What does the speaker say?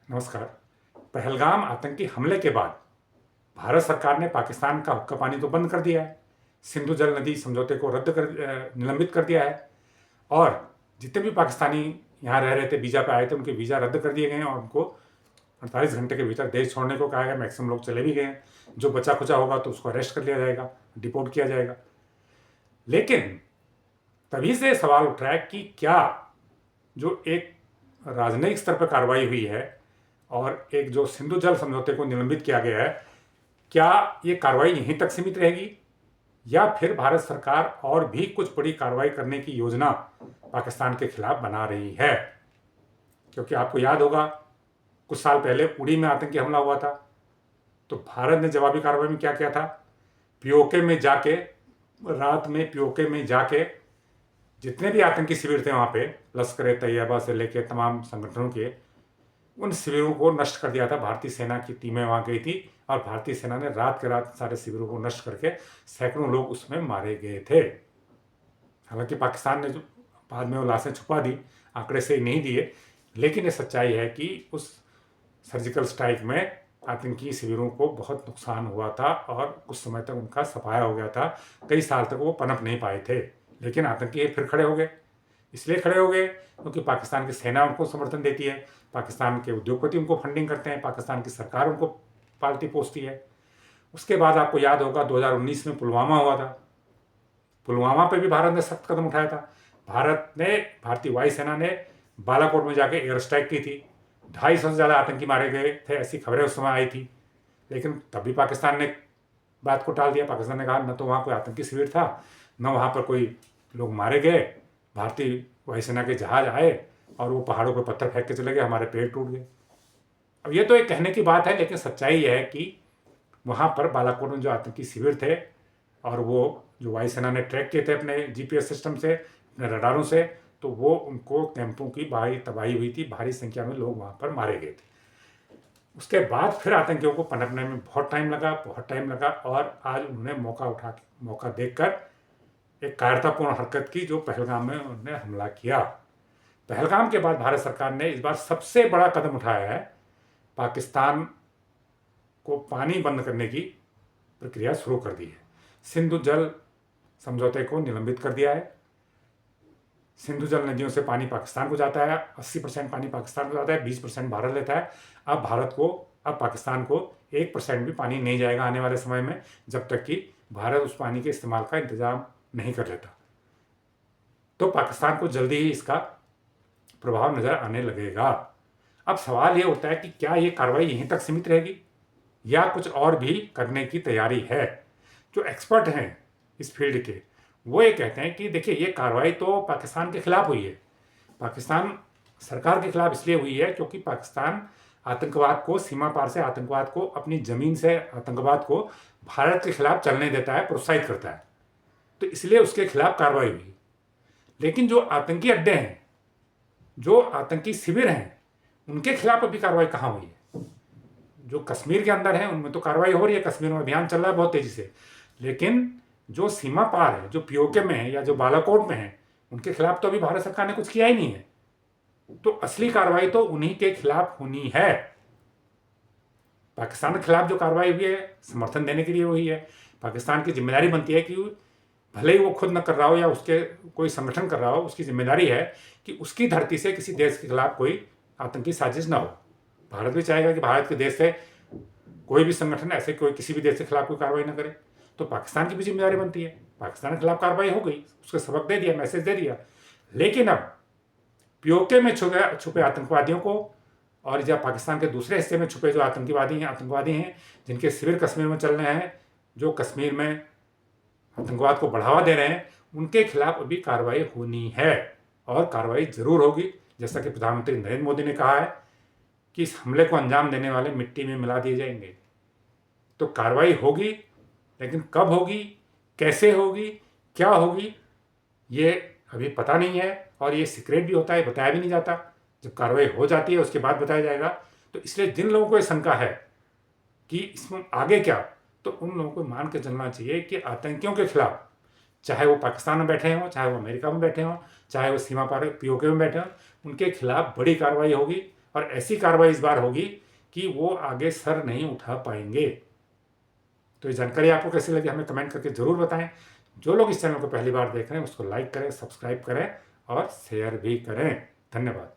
नमस्कार। पहलगाम आतंकी हमले के बाद भारत सरकार ने पाकिस्तान का हुक्का पानी तो बंद कर दिया है, सिंधु जल नदी समझौते को निलंबित कर दिया है और जितने भी पाकिस्तानी यहाँ रह रहे थे, वीज़ा पे आए थे, उनके वीज़ा रद्द कर दिए गए हैं और उनको 48 घंटे के भीतर देश छोड़ने को कहा गया। मैक्सिमम लोग चले भी गए हैं। जो बचा खुचा होगा तो उसको अरेस्ट कर लिया जाएगा, डिपोर्ट किया जाएगा। लेकिन तभी से सवाल उठ रहा है कि क्या जो एक राजनयिक स्तर पर कार्रवाई हुई है और एक जो सिंधु जल समझौते को निलंबित किया गया है, क्या ये कार्रवाई यहीं तक सीमित रहेगी या फिर भारत सरकार और भी कुछ बड़ी कार्रवाई करने की योजना पाकिस्तान के खिलाफ बना रही है? क्योंकि आपको याद होगा, कुछ साल पहले उड़ी में आतंकी हमला हुआ था, तो भारत ने जवाबी कार्रवाई में क्या किया था? पीओके में जाके, रात में पीओके में जाके जितने भी आतंकी शिविर थे वहाँ पे, लश्कर ए तैयबा से लेके तमाम संगठनों के, उन शिविरों को नष्ट कर दिया था। भारतीय सेना की टीमें वहाँ गई थी और भारतीय सेना ने रात के रात सारे शिविरों को नष्ट करके सैकड़ों लोग उसमें मारे गए थे। हालांकि पाकिस्तान ने जो बाद में वो लाशें छुपा दी, आंकड़े सही नहीं दिए, लेकिन ये सच्चाई है कि उस सर्जिकल स्ट्राइक में आतंकी शिविरों को बहुत नुकसान हुआ था और कुछ समय तक उनका सफाया हो गया था। कई साल तक वो पनप नहीं पाए थे, लेकिन आतंकी फिर खड़े हो गए। इसलिए खड़े हो गए क्योंकि पाकिस्तान की सेना उनको समर्थन देती है, पाकिस्तान के उद्योगपति उनको फंडिंग करते हैं, पाकिस्तान की सरकार उनको पालती पोसती है। उसके बाद आपको याद होगा 2019 में पुलवामा हुआ था। पुलवामा पे भी भारत ने सख्त कदम उठाया था। भारतीय वायुसेना ने बालाकोट में जाके एयर स्ट्राइक की थी। 250 से ज़्यादा आतंकी मारे गए थे, ऐसी खबरें उस समय आई थी। लेकिन तभी पाकिस्तान ने बात को टाल दिया। पाकिस्तान ने कहा न तो वहाँ कोई आतंकी शिविर था, न वहाँ पर कोई लोग मारे गए। भारतीय वायुसेना के जहाज आए और वो पहाड़ों पर पत्थर फेंक के चले गए, हमारे पेड़ टूट गए। अब ये तो एक कहने की बात है, लेकिन सच्चाई यह है कि वहाँ पर बालाकोट में जो आतंकी शिविर थे और वो जो वायुसेना ने ट्रैक किए थे अपने जीपीएस सिस्टम से, अपने रडारों से, तो वो उनको कैंपों की भारी तबाही हुई थी। भारी संख्या में लोग वहाँ पर मारे गए थे। उसके बाद फिर आतंकियों को पनपने में बहुत टाइम लगा और आज उन्होंने मौका देखकर एक कायरतापूर्ण हरकत की, जो पहलगाम में उन्होंने हमला किया। पहलगाम के बाद भारत सरकार ने इस बार सबसे बड़ा कदम उठाया है, पाकिस्तान को पानी बंद करने की प्रक्रिया शुरू कर दी है। सिंधु जल समझौते को निलंबित कर दिया है। सिंधु जल नदियों से पानी पाकिस्तान को जाता है, 80% पानी पाकिस्तान को जाता है, 20% भारत लेता है। अब पाकिस्तान को 1% भी पानी नहीं जाएगा आने वाले समय में, जब तक कि भारत उस पानी के इस्तेमाल का इंतजाम नहीं कर लेता। तो पाकिस्तान को जल्दी ही इसका प्रभाव नजर आने लगेगा। अब सवाल ये उठता है कि क्या ये कार्रवाई यहीं तक सीमित रहेगी या कुछ और भी करने की तैयारी है? जो एक्सपर्ट हैं इस फील्ड के, वो ये कहते हैं कि देखिए, ये कार्रवाई तो पाकिस्तान के खिलाफ हुई है। पाकिस्तान सरकार के खिलाफ इसलिए हुई है क्योंकि पाकिस्तान आतंकवाद को, सीमा पार से आतंकवाद को, अपनी ज़मीन से आतंकवाद को भारत के खिलाफ चलने देता है, प्रोत्साहित करता है, तो इसलिए उसके खिलाफ कार्रवाई हुई। लेकिन जो आतंकी अड्डे हैं, जो आतंकी शिविर हैं, उनके खिलाफ अभी कार्रवाई कहाँ हुई है? जो कश्मीर के अंदर है उनमें तो कार्रवाई हो रही है, कश्मीर में अभियान चल रहा है बहुत तेजी से। लेकिन जो सीमा पार है, जो पीओके में है या जो बालाकोट में है, उनके खिलाफ तो अभी भारत सरकार ने कुछ किया ही नहीं है। तो असली कार्रवाई तो उन्हीं के खिलाफ होनी है। पाकिस्तान के खिलाफ जो कार्रवाई हुई है, समर्थन देने के लिए हुई है। पाकिस्तान की जिम्मेदारी बनती है कि भले ही वो खुद न कर रहा हो या उसके कोई संगठन कर रहा हो, उसकी जिम्मेदारी है कि उसकी धरती से किसी देश के खिलाफ कोई आतंकी साजिश ना हो। भारत भी चाहेगा कि भारत के देश से कोई भी संगठन ऐसे किसी भी देश के खिलाफ कोई कार्रवाई ना करे। तो पाकिस्तान की भी जिम्मेदारी बनती है। पाकिस्तान के खिलाफ कार्रवाई हो गई, उसको सबक दे दिया, मैसेज दे दिया। लेकिन अब पीओके में छुपे आतंकवादियों को और जब पाकिस्तान के दूसरे हिस्से में छुपे जो आतंकवादी हैं जिनके शिविर कश्मीर में चल रहे हैं, जो कश्मीर में आतंकवाद को बढ़ावा दे रहे हैं, उनके खिलाफ अभी कार्रवाई होनी है और कार्रवाई जरूर होगी। जैसा कि प्रधानमंत्री नरेंद्र मोदी ने कहा है कि इस हमले को अंजाम देने वाले मिट्टी में मिला दिए जाएंगे। तो कार्रवाई होगी, लेकिन कब होगी, कैसे होगी, क्या होगी, ये अभी पता नहीं है और ये सीक्रेट भी होता है, बताया भी नहीं जाता। जब कार्रवाई हो जाती है उसके बाद बताया जाएगा। तो इसलिए जिन लोगों को ये शंका है कि इसमें आगे क्या, तो उन लोगों को मान के चलना चाहिए कि आतंकियों के खिलाफ, चाहे वो पाकिस्तान में बैठे हों, चाहे वो अमेरिका में बैठे हों, चाहे वो सीमा पार पीओके में बैठे हों, उनके खिलाफ बड़ी कार्रवाई होगी और ऐसी कार्रवाई इस बार होगी कि वो आगे सर नहीं उठा पाएंगे। तो ये जानकारी आपको कैसी लगी हमें कमेंट करके ज़रूर बताएं। जो लोग इस चैनल को पहली बार देख रहे हैं उसको लाइक करें, सब्सक्राइब करें और शेयर भी करें। धन्यवाद।